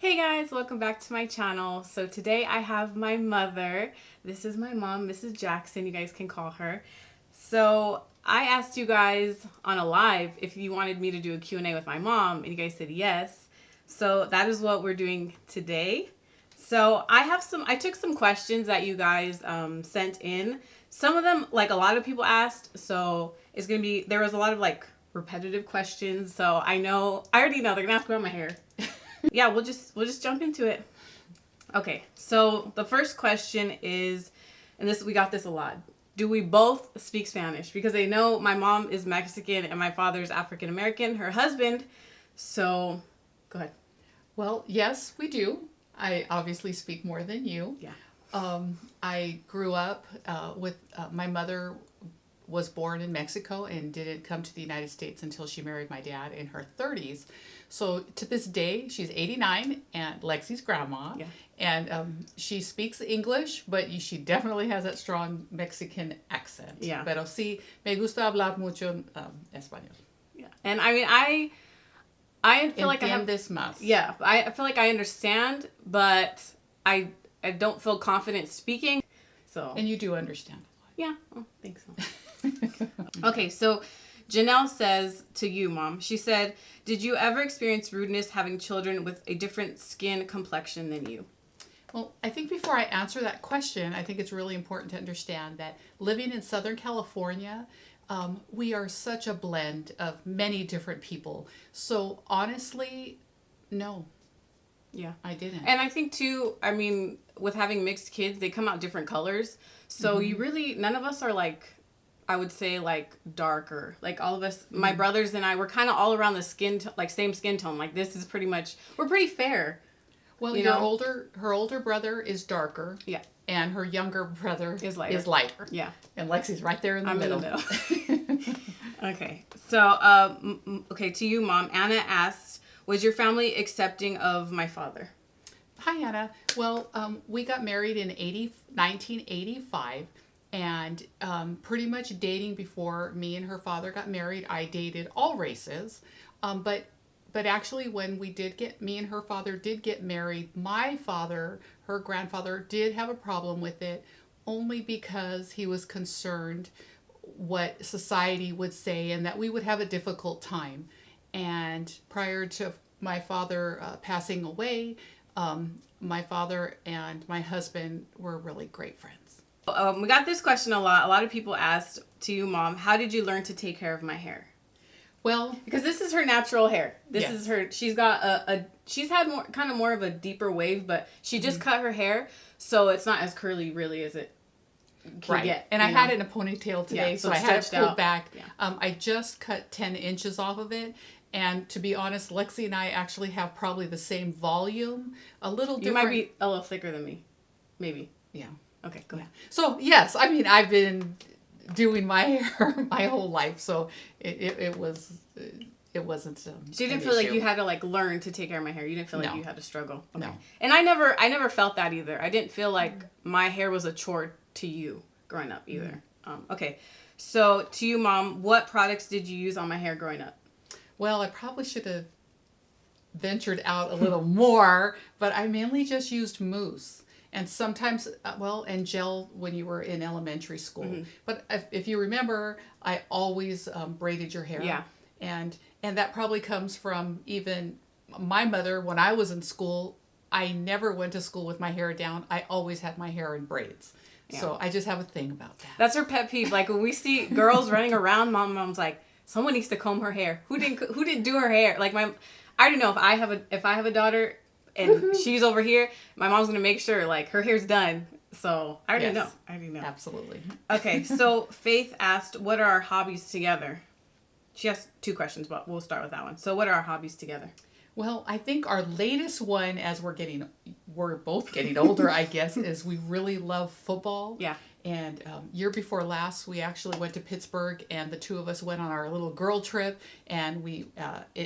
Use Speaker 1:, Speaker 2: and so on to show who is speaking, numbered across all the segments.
Speaker 1: Hey guys, welcome back to my channel. So today I have my mother. This is my mom, Mrs. Jackson, you guys can call her. So I asked you guys on a live if you wanted me to do a Q&A with my mom, and you guys said yes. So that is what we're doing today. So I took some questions that you guys sent in. Some of them, like a lot of people asked, so there was a lot of like repetitive questions. So I already know they're gonna ask about my hair. Yeah, we'll just jump into it. Okay, so the first question is, and we got this a lot. Do we both speak Spanish? Because they know my mom is Mexican and my father is African American, her husband. So, go ahead.
Speaker 2: Well, yes, we do. I obviously speak more than you.
Speaker 1: Yeah.
Speaker 2: I grew up with my mother was born in Mexico and didn't come to the United States until she married my dad in her 30s. So to this day, she's 89 and Lexi's grandma.
Speaker 1: Yeah.
Speaker 2: And she speaks English, but she definitely has that strong Mexican accent.
Speaker 1: Yeah.
Speaker 2: Pero sí, me gusta hablar mucho español.
Speaker 1: Yeah. And I mean, I feel like I have
Speaker 2: this más.
Speaker 1: Yeah, I feel like I understand, but I don't feel confident speaking. So.
Speaker 2: And you do understand.
Speaker 1: Yeah, I think so. Okay, so Janelle says to you, Mom, she said, did you ever experience rudeness having children with a different skin complexion than you?
Speaker 2: Well, I think before I answer that question, I think it's really important to understand that living in Southern California, we are such a blend of many different people. So honestly, no.
Speaker 1: Yeah.
Speaker 2: I didn't.
Speaker 1: And I think too, I mean, with having mixed kids, they come out different colors. So none of us are like, I would say like darker. Like all of us, my brothers and I, we're kind of all around the same skin tone. Like this is we're pretty fair.
Speaker 2: Well, her older brother is darker.
Speaker 1: Yeah.
Speaker 2: And her younger brother
Speaker 1: is lighter. Yeah.
Speaker 2: And Lexi's right there in the middle.
Speaker 1: In the middle. Okay. So, okay, to you, Mom, Anna asks, was your family accepting of my father?
Speaker 2: Hi, Anna. Well, we got married in 1985. And pretty much dating before me and her father got married, I dated all races. But actually, when me and her father did get married, my father, her grandfather, did have a problem with it, only because he was concerned what society would say and that we would have a difficult time. And prior to my father passing away, my father and my husband were really great friends.
Speaker 1: We got this question a lot. A lot of people asked to you, Mom, how did you learn to take care of my hair?
Speaker 2: Well,
Speaker 1: because this is her natural hair.
Speaker 2: Yes.
Speaker 1: Is her. She's got she's had more of a deeper wave, but she just cut her hair, so it's not as curly really as it can get.
Speaker 2: And I had it in a ponytail today,
Speaker 1: yeah,
Speaker 2: so I had it pulled back.
Speaker 1: Yeah.
Speaker 2: I just cut 10 inches off of it. And to be honest, Lexi and I actually have probably the same volume, a little different.
Speaker 1: You might be a little thicker than me, maybe.
Speaker 2: Yeah.
Speaker 1: Okay, go ahead.
Speaker 2: So yes, I mean I've been doing my hair my whole life, so it wasn't.
Speaker 1: So you didn't feel like you had to like learn to take care of my hair. You didn't feel like you had to struggle. Okay.
Speaker 2: No.
Speaker 1: And I never felt that either. I didn't feel like my hair was a chore to you growing up either. Okay, so to you, Mom, what products did you use on my hair growing up?
Speaker 2: Well, I probably should have ventured out a little more, but I mainly just used mousse. And sometimes, and gel when you were in elementary school. Mm-hmm. But if you remember, I always braided your hair.
Speaker 1: Yeah.
Speaker 2: And that probably comes from even my mother. When I was in school, I never went to school with my hair down. I always had my hair in braids. Yeah. So I just have a thing about that.
Speaker 1: That's her pet peeve. Like when we see girls running around, mom's like, someone needs to comb her hair. Who didn't do her hair? Like I already know if I have a daughter. And she's over here, my mom's going to make sure, like, her hair's done. So, I already know.
Speaker 2: Absolutely.
Speaker 1: Okay, so Faith asked, what are our hobbies together? She asked 2 questions, but we'll start with that one. So, what are our hobbies together?
Speaker 2: Well, I think our latest one, as we're both getting older, I guess, is we really love football.
Speaker 1: Yeah.
Speaker 2: And year before last, we actually went to Pittsburgh, and the 2 of us went on our little girl trip, and we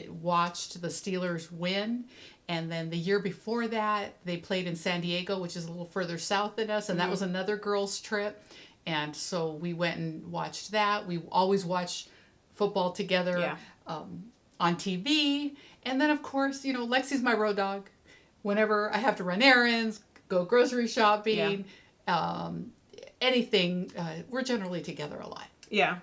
Speaker 2: watched the Steelers win. And then the year before that, they played in San Diego, which is a little further south than us, and that was another girls' trip. And so we went and watched that. We always watch football together on TV. And then, of course, Lexi's my road dog. whenever I have to run errands, go grocery shopping, anything, we're generally together a lot.
Speaker 1: Yeah.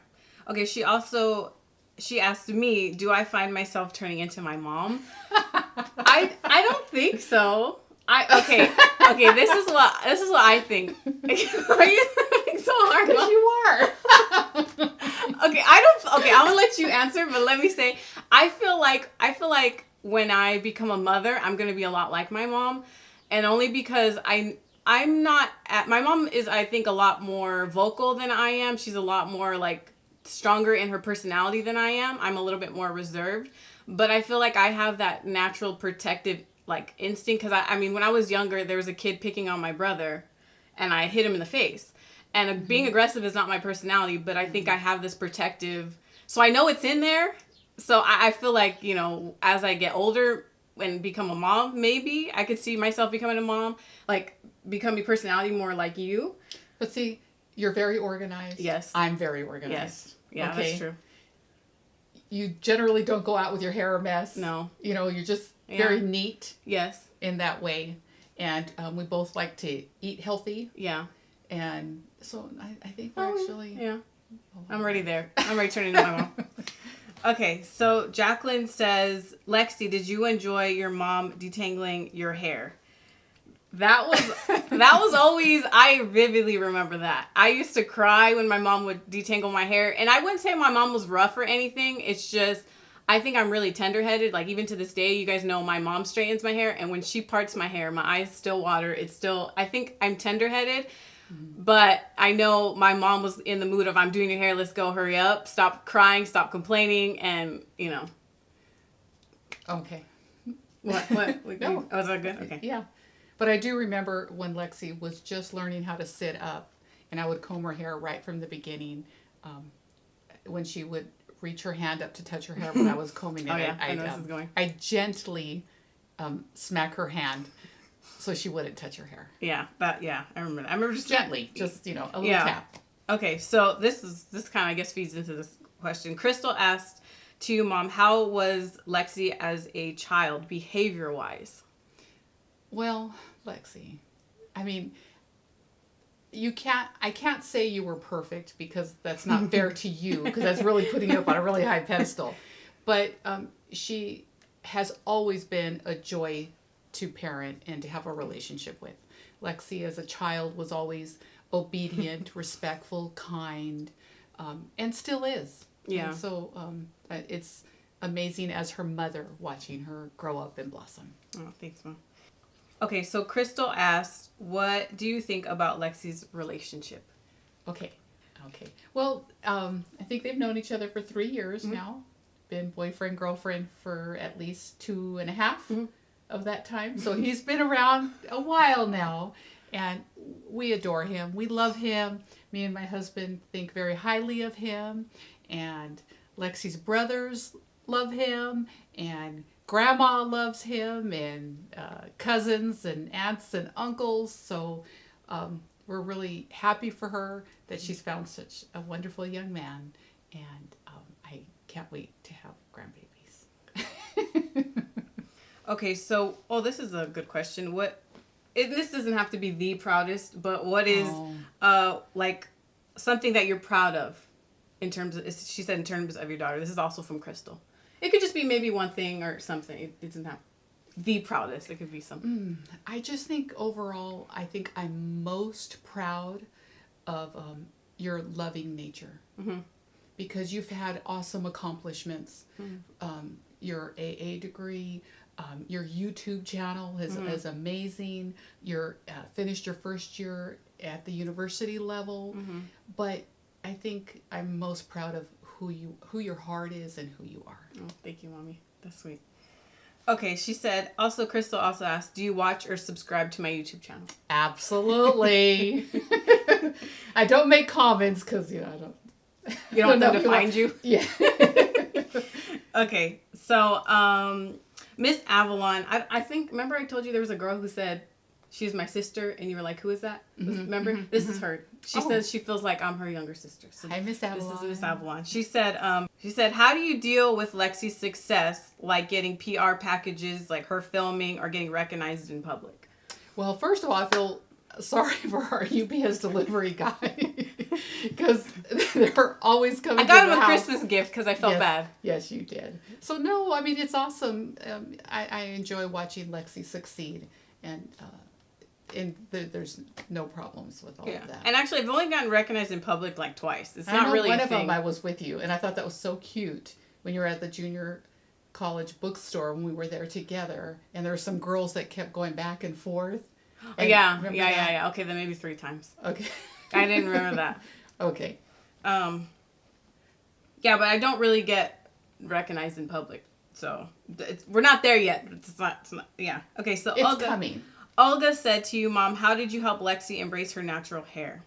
Speaker 1: Okay, she asked me, do I find myself turning into my mom? I don't think so. Okay, this is what I think. Are you thinking so hard?
Speaker 2: Because you are.
Speaker 1: Okay, I'm gonna let you answer, but let me say, I feel like when I become a mother, I'm gonna be a lot like my mom, and only because I'm not my mom is, I think, a lot more vocal than I am. She's a lot more like stronger in her personality than I am. I'm a little bit more reserved, but I feel like I have that natural protective like instinct, because I mean, when I was younger, there was a kid picking on my brother, and I hit him in the face. And being aggressive is not my personality, but I think I have this protective, so I know it's in there. So I feel like, as I get older and become a mom, maybe I could see myself becoming a mom, like becoming personality more like you.
Speaker 2: But see, you're very organized.
Speaker 1: Yes.
Speaker 2: I'm very organized.
Speaker 1: Yes. Yeah, okay? That's true.
Speaker 2: You generally don't go out with your hair a mess.
Speaker 1: No.
Speaker 2: You're just very neat.
Speaker 1: Yes.
Speaker 2: In that way. And we both like to eat healthy.
Speaker 1: Yeah.
Speaker 2: And so I think we're actually...
Speaker 1: Yeah. I'm ready there. I'm ready to turn into my mom. Okay, so Jacqueline says, Lexi, did you enjoy your mom detangling your hair? That was always, I vividly remember that. I used to cry when my mom would detangle my hair. And I wouldn't say my mom was rough or anything. It's just, I think I'm really tender-headed. Like, even to this day, you guys know my mom straightens my hair. And when she parts my hair, my eyes still water. It's still, I think I'm tender-headed. But I know my mom was in the mood of, I'm doing your hair, let's go, hurry up, stop crying, stop complaining, and,
Speaker 2: Okay.
Speaker 1: What?
Speaker 2: No.
Speaker 1: Oh, was that good? Okay.
Speaker 2: Yeah. But I do remember when Lexi was just learning how to sit up, and I would comb her hair right from the beginning. When she would reach her hand up to touch her hair when I was combing it,
Speaker 1: I know this is going.
Speaker 2: I gently smack her hand so she wouldn't touch her hair.
Speaker 1: Yeah, I remember that. I remember just
Speaker 2: gently, just a little tap.
Speaker 1: Okay, so this kind of, I guess, feeds into this question. Crystal asked to you, Mom, how was Lexi as a child, behavior-wise?
Speaker 2: Well, Lexi, I mean, I can't say you were perfect, because that's not fair to you, because that's really putting you up on a really high pedestal. But she has always been a joy to parent and to have a relationship with. Lexi as a child was always obedient, respectful, kind, and still is.
Speaker 1: Yeah.
Speaker 2: And so it's amazing as her mother watching her grow up and blossom.
Speaker 1: Oh, thanks, Mom. Okay, so Crystal asked, what do you think about Lexi's relationship?
Speaker 2: Okay. Well, I think they've known each other for 3 years now. Been boyfriend, girlfriend for at least 2.5 of that time. So he's been around a while now, and we adore him. We love him. Me and my husband think very highly of him, and Lexi's brothers love him, and Grandma loves him, and cousins and aunts and uncles. So we're really happy for her that she's found such a wonderful young man, and I can't wait to have grandbabies.
Speaker 1: Okay, so, this is a good question. This doesn't have to be the proudest, but what is, like, something that you're proud of in terms of, she said in terms of your daughter. This is also from Crystal. It could just be maybe one thing or something. It doesn't have the proudest. It could be something.
Speaker 2: I just think overall, I think I'm most proud of your loving nature. Because you've had awesome accomplishments. Your AA degree, your YouTube channel is amazing. You're finished your first year at the university level. But I think I'm most proud of who your heart is and who you are.
Speaker 1: Oh, thank you, Mommy. That's sweet. Okay, she said, Crystal also asked, do you watch or subscribe to my YouTube channel?
Speaker 2: Absolutely. I don't make comments because, I don't.
Speaker 1: You don't want them to find you?
Speaker 2: Yeah.
Speaker 1: Okay, so Miss Avalon, I think, remember I told you there was a girl who said, she's my sister, and you were like, who is that? Remember? This is her. She says she feels like I'm her younger sister. So
Speaker 2: hi, Miss Avalon.
Speaker 1: This is Miss Avalon. She said, She said, how do you deal with Lexi's success, like getting PR packages, like her filming or getting recognized in public?
Speaker 2: Well, first of all, I feel sorry for our UPS delivery guy because they're always coming.
Speaker 1: I got
Speaker 2: to the
Speaker 1: him a
Speaker 2: house.
Speaker 1: Christmas gift because I felt bad.
Speaker 2: Yes, you did. So no, I mean it's awesome. I enjoy watching Lexi succeed, and there's no problems with all of that.
Speaker 1: And actually, I've only gotten recognized in public like twice. It's
Speaker 2: I
Speaker 1: not
Speaker 2: know
Speaker 1: really
Speaker 2: one
Speaker 1: a
Speaker 2: of
Speaker 1: thing.
Speaker 2: them I was with you, and I thought that was so cute when you were at the junior college bookstore when we were there together, and there were some girls that kept going back and forth. And
Speaker 1: Yeah.
Speaker 2: that?
Speaker 1: Okay, then maybe 3 times.
Speaker 2: Okay.
Speaker 1: I didn't remember that.
Speaker 2: Okay.
Speaker 1: Yeah, but I don't really get recognized in public, so we're not there yet. It's not. Yeah. Okay, so
Speaker 2: It's coming.
Speaker 1: Olga said to you, Mom, how did you help Lexi embrace her natural hair?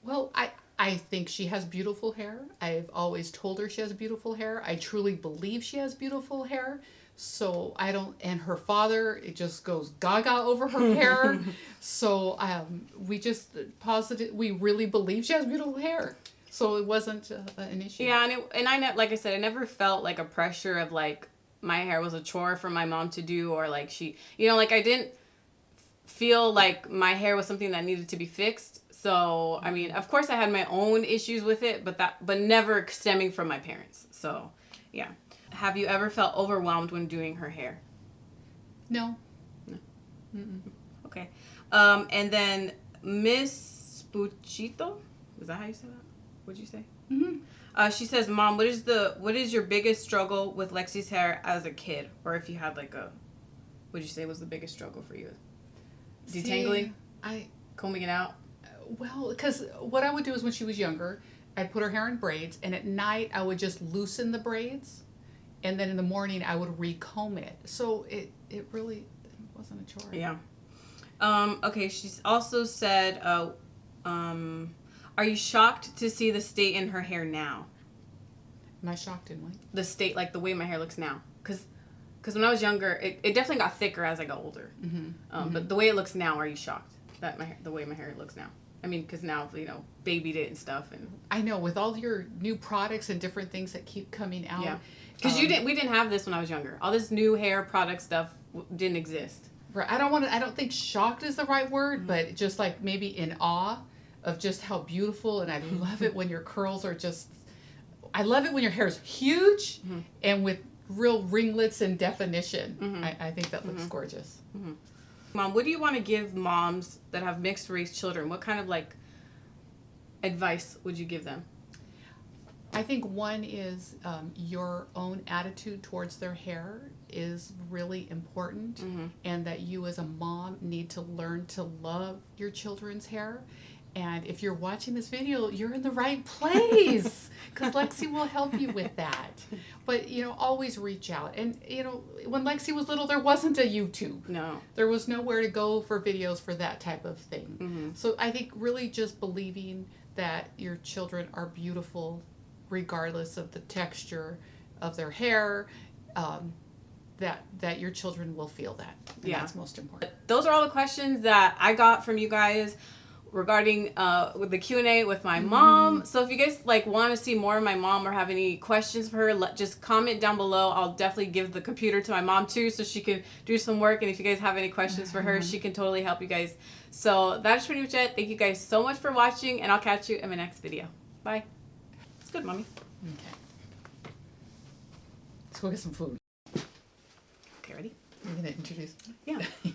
Speaker 2: Well, I think she has beautiful hair. I've always told her she has beautiful hair. I truly believe she has beautiful hair. So I don't, and her father, it just goes gaga over her hair. So we really believe she has beautiful hair. So it wasn't an issue.
Speaker 1: Yeah, like I said, I never felt like a pressure of like my hair was a chore for my mom to do, or like like I didn't feel like my hair was something that needed to be fixed. So, I mean, of course I had my own issues with it, but never stemming from my parents. So, yeah. Have you ever felt overwhelmed when doing her hair?
Speaker 2: No.
Speaker 1: Mm-mm. Okay. And then Miss Puchito, is that how you say that? What'd you say?
Speaker 2: Mm-hmm.
Speaker 1: She says, Mom, what is your biggest struggle with Lexi's hair as a kid? Or if you had like what'd you say was the biggest struggle for you? Detangling? Combing it out?
Speaker 2: Well, because what I would do is when she was younger, I'd put her hair in braids, and at night I would just loosen the braids, and then in the morning I would recomb it. So it really wasn't a chore.
Speaker 1: Yeah. Okay, she's also said, are you shocked to see the state in her hair now?
Speaker 2: Am I shocked in what?
Speaker 1: The state, like the way my hair looks now. Because when I was younger, it definitely got thicker as I got older.
Speaker 2: Mm-hmm.
Speaker 1: But the way it looks now, are you shocked that the way my hair looks now? I mean, because now, babied it and stuff. And
Speaker 2: I know, with all your new products and different things that keep coming out.
Speaker 1: Yeah. Because we didn't have this when I was younger. All this new hair product stuff didn't exist.
Speaker 2: Right. I don't think shocked is the right word, but just like maybe in awe of just how beautiful, and I love it when your curls are I love it when your hair is huge and with real ringlets and definition. I think that looks gorgeous.
Speaker 1: Mom, what do you want to give moms that have mixed race children? What kind of advice would you give them?
Speaker 2: I think one is your own attitude towards their hair is really important, and that you as a mom need to learn to love your children's hair. And if you're watching this video, you're in the right place, because Lexi will help you with that. But, always reach out. And, when Lexi was little, there wasn't a YouTube.
Speaker 1: No.
Speaker 2: There was nowhere to go for videos for that type of thing. So I think really just believing that your children are beautiful regardless of the texture of their hair, that your children will feel that. And that's most important.
Speaker 1: Those are all the questions that I got from you guys regarding with the Q&A with my mom. So if you guys want to see more of my mom or have any questions for her, just comment down below. I'll definitely give the computer to my mom too, so she can do some work. And if you guys have any questions for her, she can totally help you guys. So that's pretty much it. Thank you guys so much for watching, and I'll catch you in my next video. Bye. It's good, Mommy.
Speaker 2: Okay. Let's go get some food.
Speaker 1: Okay, ready?
Speaker 2: You're going to introduce me?
Speaker 1: Yeah.